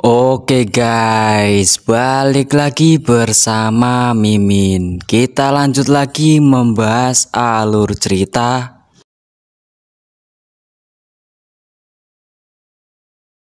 Oke guys, balik lagi bersama Mimin. Kita lanjut lagi membahas alur cerita.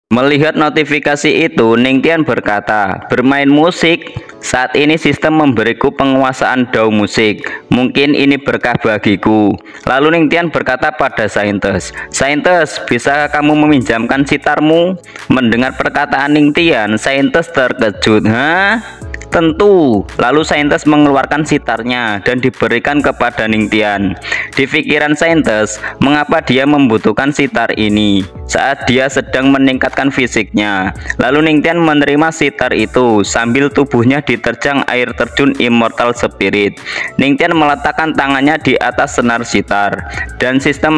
Melihat notifikasi itu, Ningtian berkata, "Bermain musik, saat ini sistem memberiku penguasaan DAW musik. Mungkin ini berkah bagiku." Lalu Ningtian berkata pada Saintes, "Saintes, bisakah kamu meminjamkan sitarmu?" Mendengar perkataan Ningtian, Saintes terkejut. "Hah? Tentu." Lalu Saintes mengeluarkan sitarnya dan diberikan kepada Ningtian. Di pikiran Saintes, mengapa dia membutuhkan sitar ini saat dia sedang meningkatkan fisiknya. Lalu Ningtian menerima sitar itu sambil tubuhnya diterjang air terjun Immortal Spirit. Ningtian meletakkan tangannya di atas senar sitar dan sistem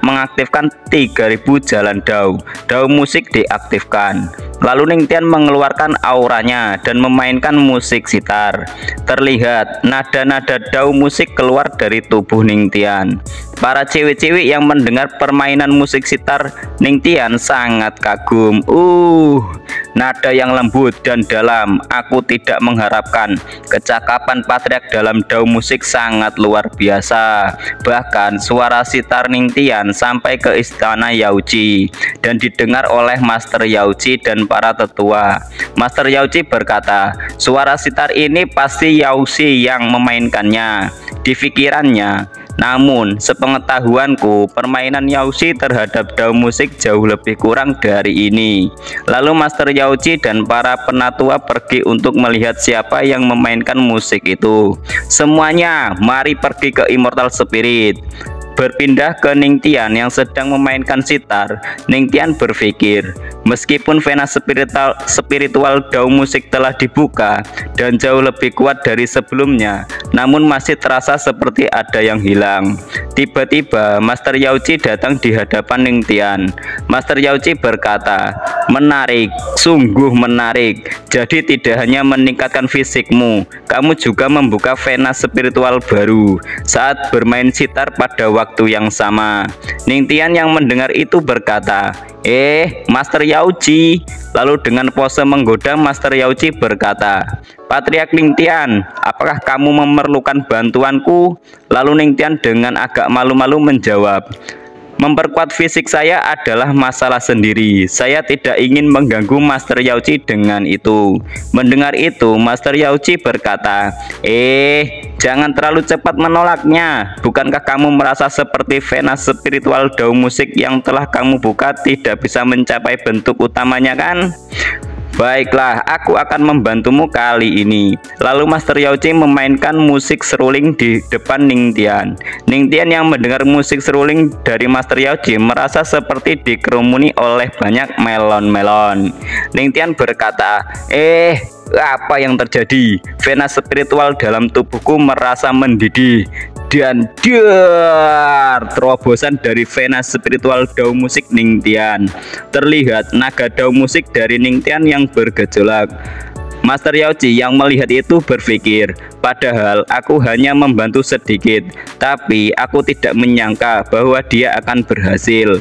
mengaktifkan 3000 jalan DAW. DAW musik diaktifkan. Lalu Ningtian mengeluarkan auranya dan memainkan musik sitar. Terlihat nada-nada DAW musik keluar dari tubuh Ningtian. Para cewek-cewek yang mendengar permainan musik sitar Ningtian sangat kagum. Nada yang lembut dan dalam. Aku tidak mengharapkan. Kecakapan Patriark dalam DAW musik sangat luar biasa. Bahkan suara sitar Ningtian sampai ke istana Yaoji dan didengar oleh Master Yaoji dan para tetua. Master Yaoji berkata, "Suara sitar ini pasti Yaoji yang memainkannya." Di pikirannya, namun sepengetahuanku permainan Yaoji terhadap DAW musik jauh lebih kurang dari ini. Lalu Master Yaoji dan para penatua pergi untuk melihat siapa yang memainkan musik itu. Semuanya mari pergi ke Immortal Spirit. Berpindah ke Ningtian yang sedang memainkan sitar, Ningtian berpikir, meskipun vena spiritual DAW musik telah dibuka dan jauh lebih kuat dari sebelumnya, namun masih terasa seperti ada yang hilang. Tiba-tiba Master Yaoji datang di hadapan Ningtian. Master Yaoji berkata, "Menarik, sungguh menarik. Jadi tidak hanya meningkatkan fisikmu, kamu juga membuka vena spiritual baru saat bermain sitar pada waktu yang sama." Ningtian yang mendengar itu berkata, Master Yaoji." Lalu dengan pose menggoda Master Yaoji berkata, "Patriark Ningtian, apakah kamu memerlukan bantuanku?" Lalu Ningtian dengan agak malu-malu menjawab, "Memperkuat fisik saya adalah masalah sendiri. Saya tidak ingin mengganggu Master Yaoji dengan itu." Mendengar itu, Master Yaoji berkata, "Jangan terlalu cepat menolaknya. Bukankah kamu merasa seperti vena spiritual DAW musik yang telah kamu buka tidak bisa mencapai bentuk utamanya kan? Baiklah, aku akan membantumu kali ini." Lalu Master Yaoji memainkan musik seruling di depan Ningtian. Ningtian yang mendengar musik seruling dari Master Yaoji merasa seperti dikerumuni oleh banyak melon-melon. Ningtian berkata, "Apa yang terjadi? Vena spiritual dalam tubuhku merasa mendidih." Dan terobosan dari vena spiritual DAW musik Ningtian. Terlihat naga DAW musik dari Ningtian yang bergejolak. Master Yaoji yang melihat itu berpikir, padahal aku hanya membantu sedikit, tapi aku tidak menyangka bahwa dia akan berhasil.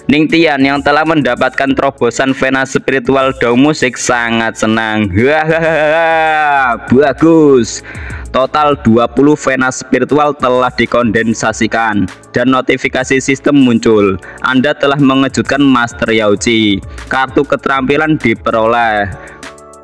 Ningtian yang telah mendapatkan terobosan vena spiritual DAW musik sangat senang. Hahaha, bagus. Total 20 vena spiritual telah dikondensasikan dan notifikasi sistem muncul. Anda telah mengejutkan Master Yaoji. Kartu keterampilan diperoleh.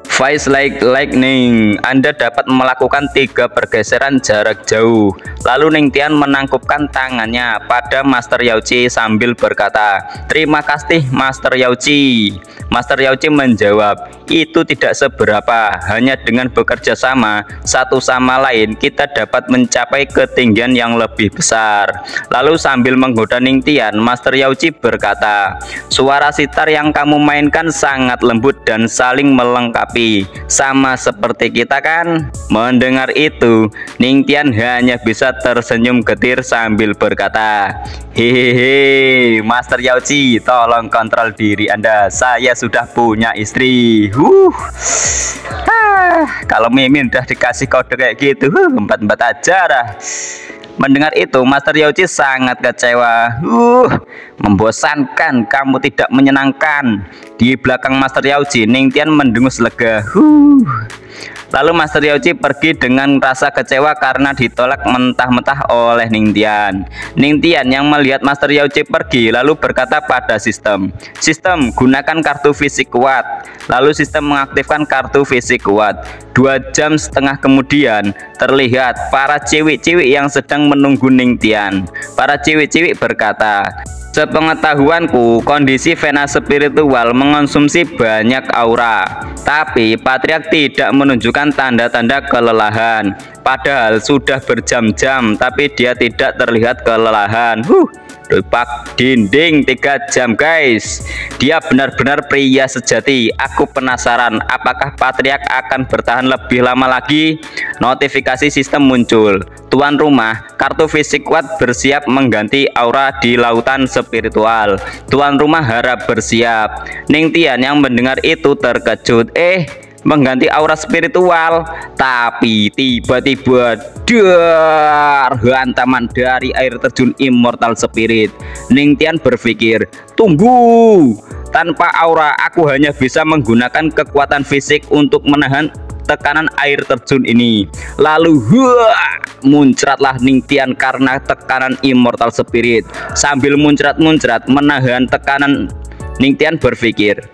Fast like lightning. Anda dapat melakukan 3 pergeseran jarak jauh. Lalu Ningtian menangkupkan tangannya pada Master Yaoji sambil berkata, "Terima kasih Master Yaoji." Master Yaoji menjawab, "Itu tidak seberapa. Hanya dengan bekerja sama satu sama lain kita dapat mencapai ketinggian yang lebih besar." Lalu sambil menggoda Ningtian, Master Yaoji berkata, "Suara sitar yang kamu mainkan sangat lembut dan saling melengkapi. Sama seperti kita kan?" Mendengar itu, Ningtian hanya bisa tersenyum getir sambil berkata, "Hehehe, Master Yaoji, tolong kontrol diri Anda. Saya sudah punya istri." Kalau Mimin udah dikasih kode kayak gitu, empat-empat aja dah. Mendengar itu, Master Yaoji sangat kecewa. Membosankan, kamu tidak menyenangkan. Di belakang Master Yaoji, Ningtian mendengus lega. Lalu Master Yaoji pergi dengan rasa kecewa karena ditolak mentah-mentah oleh Ningtian. Ningtian yang melihat Master Yaoji pergi lalu berkata pada sistem, gunakan kartu fisik kuat. Lalu sistem mengaktifkan kartu fisik kuat. 2,5 jam kemudian terlihat para cewek-cewek yang sedang menunggu Ningtian. Para cewek-cewek berkata, sepengetahuanku, kondisi Vena spiritual mengonsumsi banyak aura, tapi Patriark tidak menunjukkan tanda-tanda kelelahan. Padahal sudah berjam-jam, tapi dia tidak terlihat kelelahan. Pak dinding 3 jam guys. Dia benar-benar pria sejati. Aku penasaran apakah Patriark akan bertahan lebih lama lagi. Notifikasi sistem muncul. Tuan rumah, kartu fisik kuat bersiap mengganti aura di lautan spiritual. Tuan rumah harap bersiap. Ningtian yang mendengar itu terkejut. Mengganti aura spiritual, tapi tiba-tiba dar hantaman dari air terjun Immortal Spirit. Ningtian berpikir, tunggu, tanpa aura aku hanya bisa menggunakan kekuatan fisik untuk menahan tekanan air terjun ini. Lalu muncratlah Ningtian karena tekanan Immortal Spirit. Sambil muncrat-muncrat menahan tekanan, Ningtian berpikir,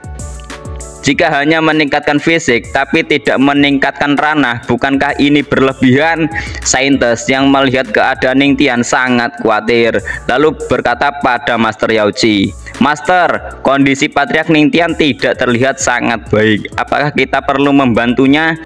jika hanya meningkatkan fisik tapi tidak meningkatkan ranah, bukankah ini berlebihan? Saintis yang melihat keadaan Ningtian sangat khawatir, lalu berkata pada Master Yaoji, Master, kondisi Patriark Ningtian tidak terlihat sangat baik. Apakah kita perlu membantunya?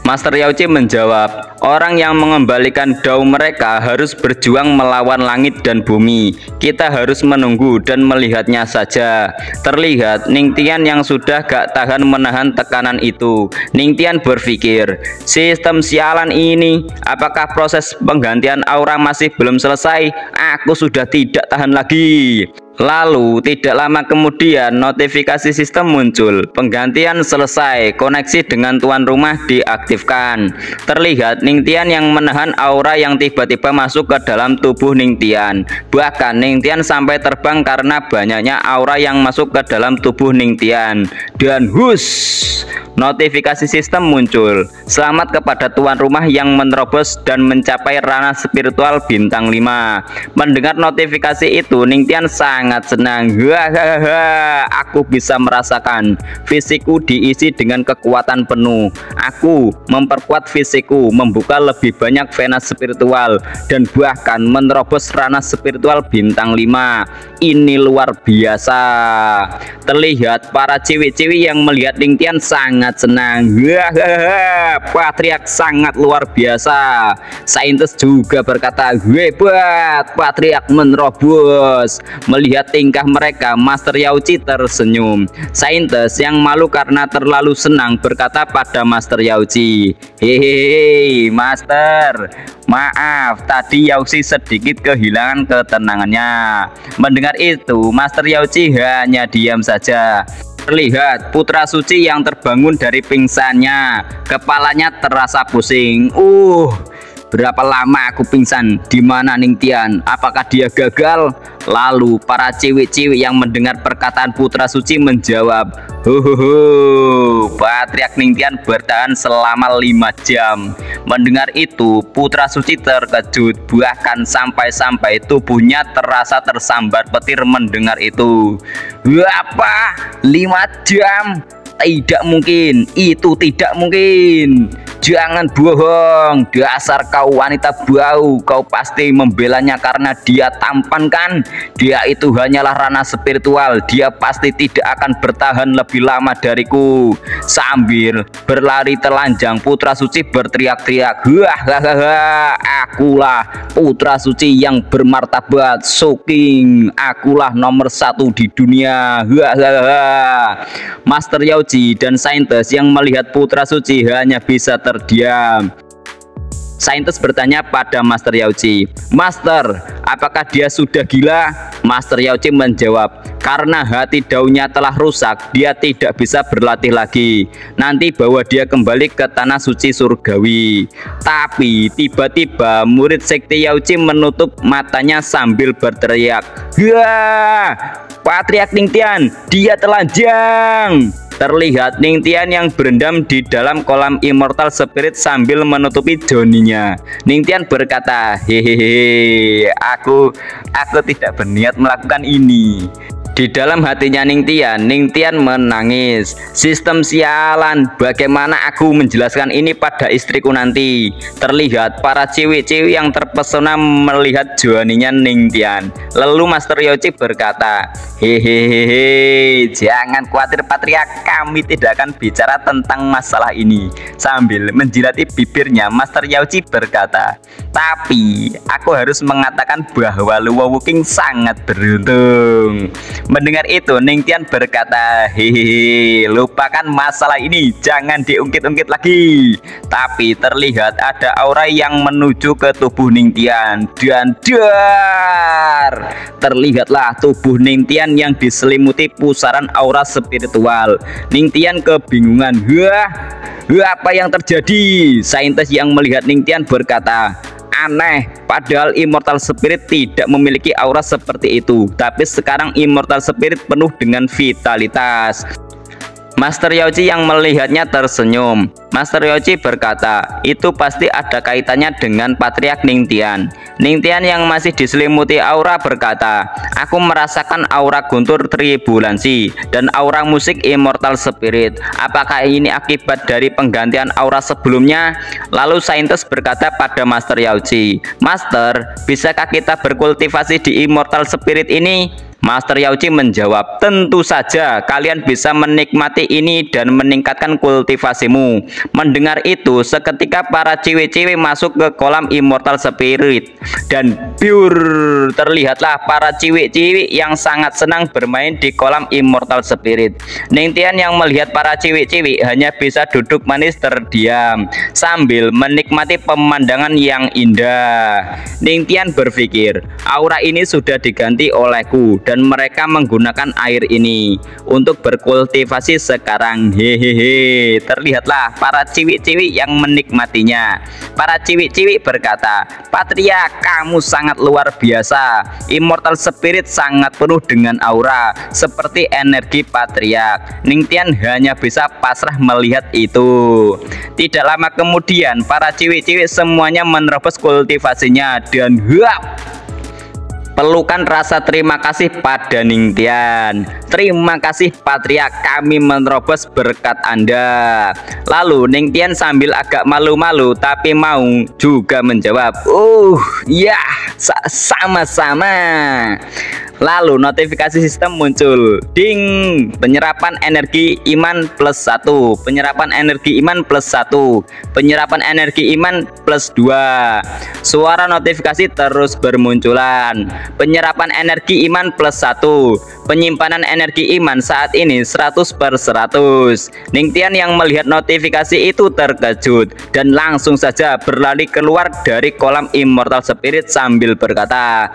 Master Yaoji menjawab, orang yang mengembalikan dao mereka harus berjuang melawan langit dan bumi. Kita harus menunggu dan melihatnya saja. Terlihat Ningtian yang sudah gak tahan menahan tekanan itu. Ningtian berpikir, sistem sialan ini, apakah proses penggantian aura masih belum selesai? Aku sudah tidak tahan lagi. Lalu tidak lama kemudian notifikasi sistem muncul. Penggantian selesai, koneksi dengan tuan rumah diaktifkan. Terlihat Ningtian yang menahan aura yang tiba-tiba masuk ke dalam tubuh Ningtian. Bahkan Ningtian sampai terbang karena banyaknya aura yang masuk ke dalam tubuh Ningtian. Dan notifikasi sistem muncul. Selamat kepada tuan rumah yang menerobos dan mencapai ranah spiritual bintang 5. Mendengar notifikasi itu, Ningtian sangat senang. Aku bisa merasakan fisikku diisi dengan kekuatan penuh. Aku memperkuat fisikku, membuka lebih banyak Vena spiritual, dan bahkan menerobos ranah spiritual bintang 5. Ini luar biasa. Terlihat para cewek-cewek yang melihat Ningtian sangat senang. Patriark sangat luar biasa. Saintis juga berkata, hebat, Patriark menerobos. Melihat tingkah mereka, Master Yaoji tersenyum. Saintis yang malu karena terlalu senang berkata pada Master Yaoji, hehehe Master, maaf tadi Yaoji sedikit kehilangan ketenangannya. Mendengar itu, Master Yaoji hanya diam saja. Terlihat putra suci yang terbangun dari pingsannya. Kepalanya terasa pusing. Berapa lama aku pingsan? Di mana Ningtian? Apakah dia gagal? Lalu para cewek-cewek yang mendengar perkataan putra suci menjawab, Patriark Ningtian bertahan selama 5 jam. Mendengar itu, putra suci terkejut, bahkan sampai-sampai tubuhnya terasa tersambar petir mendengar itu. Apa? 5 jam? Tidak mungkin, itu tidak mungkin. Jangan bohong, dasar kau wanita bau. Kau pasti membelanya karena dia tampan kan? Dia itu hanyalah ranah spiritual. Dia pasti tidak akan bertahan lebih lama dariku. Sambil berlari telanjang, putra suci berteriak-teriak, akulah putra suci yang bermartabat, Soking. Akulah nomor 1 di dunia. Master Yaoji dan saintis yang melihat putra suci hanya bisa terdiam. Saintis bertanya pada Master Yaoji, "Master, apakah dia sudah gila?" Master Yaoji menjawab, "Karena hati daunnya telah rusak, dia tidak bisa berlatih lagi. Nanti bawa dia kembali ke tanah suci surgawi." Tapi tiba-tiba murid sekte Yaoji menutup matanya sambil berteriak, "Wah, Patriark Ningtian, dia telanjang!" Terlihat Ningtian yang berendam di dalam kolam Immortal Spirit sambil menutupi joninya. Ningtian berkata, "Hehehe, aku tidak berniat melakukan ini." Di dalam hatinya Ningtian menangis. "Sistem sialan, bagaimana aku menjelaskan ini pada istriku nanti?" Terlihat para cewek-cewek yang terpesona melihat joaninya Ningtian. Lalu Master Yaoji berkata, "Hehehe, jangan khawatir Patriark, kami tidak akan bicara tentang masalah ini." Sambil menjilati bibirnya, Master Yaoji berkata, "Tapi aku harus mengatakan bahwa Luowu King sangat beruntung." Mendengar itu, Ningtian berkata, "Hehehe, lupakan masalah ini, jangan diungkit-ungkit lagi." Tapi terlihat ada aura yang menuju ke tubuh Ningtian dan dar, terlihatlah tubuh Ningtian yang diselimuti pusaran aura spiritual. Ningtian kebingungan, "Wah, apa yang terjadi?" Saintis yang melihat Ningtian berkata, "Aneh, padahal Immortal Spirit tidak memiliki aura seperti itu, tapi sekarang Immortal Spirit penuh dengan vitalitas." Master Yaoji yang melihatnya tersenyum. Master Yaoji berkata, "Itu pasti ada kaitannya dengan Patriark Ningtian." Ningtian yang masih diselimuti aura berkata, "Aku merasakan aura guntur tribulansi dan aura musik Immortal Spirit. Apakah ini akibat dari penggantian aura sebelumnya?" Lalu saintis berkata pada Master Yaoji, "Master, bisakah kita berkultivasi di Immortal Spirit ini?" Master Yaoji menjawab, "Tentu saja, kalian bisa menikmati ini dan meningkatkan kultivasimu." Mendengar itu, seketika para cewek-cewek masuk ke kolam Immortal Spirit dan pure, terlihatlah para cewek-cewek yang sangat senang bermain di kolam Immortal Spirit. Ningtian yang melihat para cewek-cewek hanya bisa duduk manis terdiam sambil menikmati pemandangan yang indah. Ningtian berpikir, aura ini sudah diganti olehku dan mereka menggunakan air ini untuk berkultivasi sekarang. Hehehe, terlihatlah para cewek-cewek yang menikmatinya. Para cewek-cewek berkata, "Patriark, kamu sangat luar biasa. Immortal Spirit sangat penuh dengan aura seperti energi Patriark." Ningtian hanya bisa pasrah melihat itu. Tidak lama kemudian para cewek-cewek semuanya menerobos kultivasinya dan pelukan rasa terima kasih pada Ningtian. "Terima kasih Patriark, kami menerobos berkat Anda." Lalu Ningtian sambil agak malu-malu tapi mau juga menjawab, ya, sama-sama." Lalu notifikasi sistem muncul, ding, penyerapan energi iman +1, penyerapan energi iman +1, penyerapan energi iman +2. Suara notifikasi terus bermunculan. Penyerapan energi iman +1, penyimpanan energi iman saat ini 100/100. Ningtian yang melihat notifikasi itu terkejut dan langsung saja berlari keluar dari kolam Immortal Spirit sambil berkata,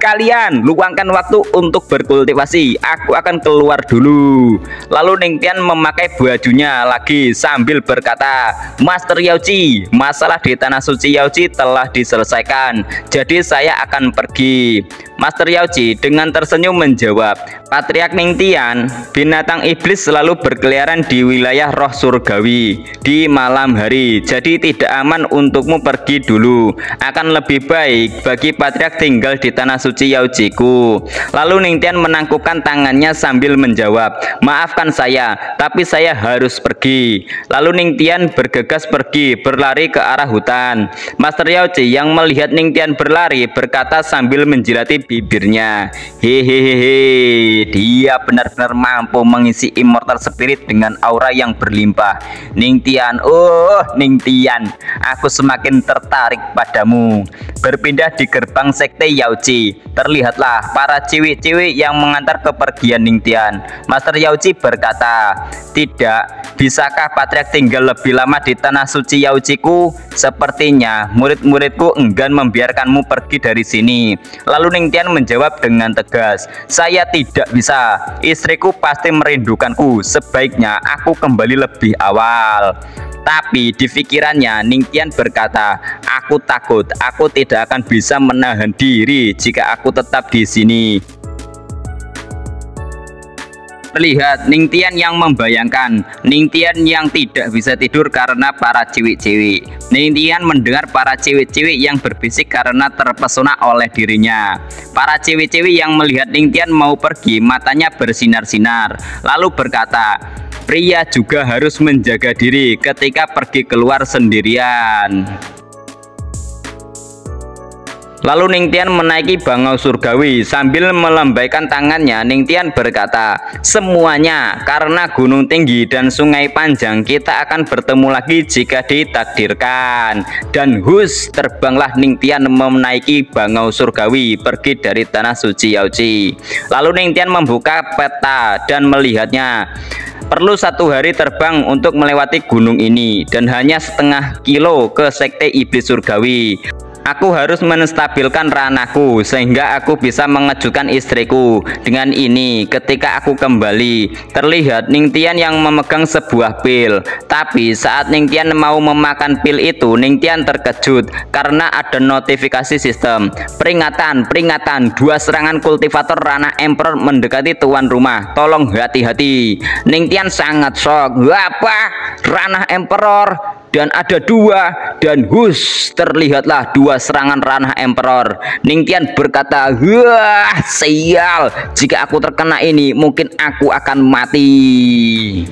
Kalian luangkan waktu untuk berkultivasi, aku akan keluar dulu." Lalu Ningtian memakai bajunya lagi sambil berkata, "Master Yaoji, masalah di tanah suci Yaoji telah diselesaikan, jadi saya akan pergi." Master Yaoji dengan tersenyum menjawab, "Patriark Ningtian, binatang iblis selalu berkeliaran di wilayah roh surgawi di malam hari, jadi tidak aman untukmu pergi dulu. Akan lebih baik bagi Patriark tinggal di tanah suci Yaojiku." Lalu Ningtian menangkupkan tangannya sambil menjawab, "Maafkan saya, tapi saya harus pergi." Lalu Ningtian bergegas pergi, berlari ke arah hutan. Master Yaoji yang melihat Ningtian berlari berkata sambil menjilati bibirnya. Hehehe, dia benar-benar mampu mengisi Immortal Spirit dengan aura yang berlimpah. Ningtian, oh Ningtian, aku semakin tertarik padamu. Berpindah di gerbang sekte Yaoji, terlihatlah para cewek-cewek yang mengantar kepergian Ningtian. Master Yaoji berkata, tidak, bisakah Patriark tinggal lebih lama di tanah suci Yaojiku? Sepertinya murid-muridku enggan membiarkanmu pergi dari sini. Lalu Ningtian menjawab dengan tegas, saya tidak bisa, istriku pasti merindukanku, sebaiknya aku kembali lebih awal. Tapi di pikirannya Ningtian berkata, aku takut, aku tidak akan bisa menahan diri jika aku tetap di sini. Terlihat Ningtian yang membayangkan, Ningtian yang tidak bisa tidur karena para cewek-cewek. Ningtian mendengar para cewek-cewek yang berbisik karena terpesona oleh dirinya. Para cewek-cewek yang melihat Ningtian mau pergi, matanya bersinar-sinar, lalu berkata, pria juga harus menjaga diri ketika pergi keluar sendirian. Lalu Ningtian menaiki bangau surgawi sambil melambaikan tangannya. Ningtian berkata, semuanya karena gunung tinggi dan sungai panjang, kita akan bertemu lagi jika ditakdirkan. Dan hus, terbanglah Ningtian menaiki bangau surgawi pergi dari tanah suci Yaoji. Lalu Ningtian membuka peta dan melihatnya. Perlu 1 hari terbang untuk melewati gunung ini dan hanya setengah kilo ke sekte iblis surgawi. Aku harus menstabilkan ranahku sehingga aku bisa mengejutkan istriku. Dengan ini ketika aku kembali, terlihat Ningtian yang memegang sebuah pil. Tapi saat Ningtian mau memakan pil itu, Ningtian terkejut karena ada notifikasi sistem. Peringatan, peringatan, 2 serangan kultivator ranah Emperor mendekati tuan rumah. Tolong hati-hati. Ningtian sangat shock. Apa? Ranah Emperor? Dan ada 2, dan hus, terlihatlah 2 serangan ranah Emperor. Ningtian berkata, wah sial, jika aku terkena ini mungkin aku akan mati.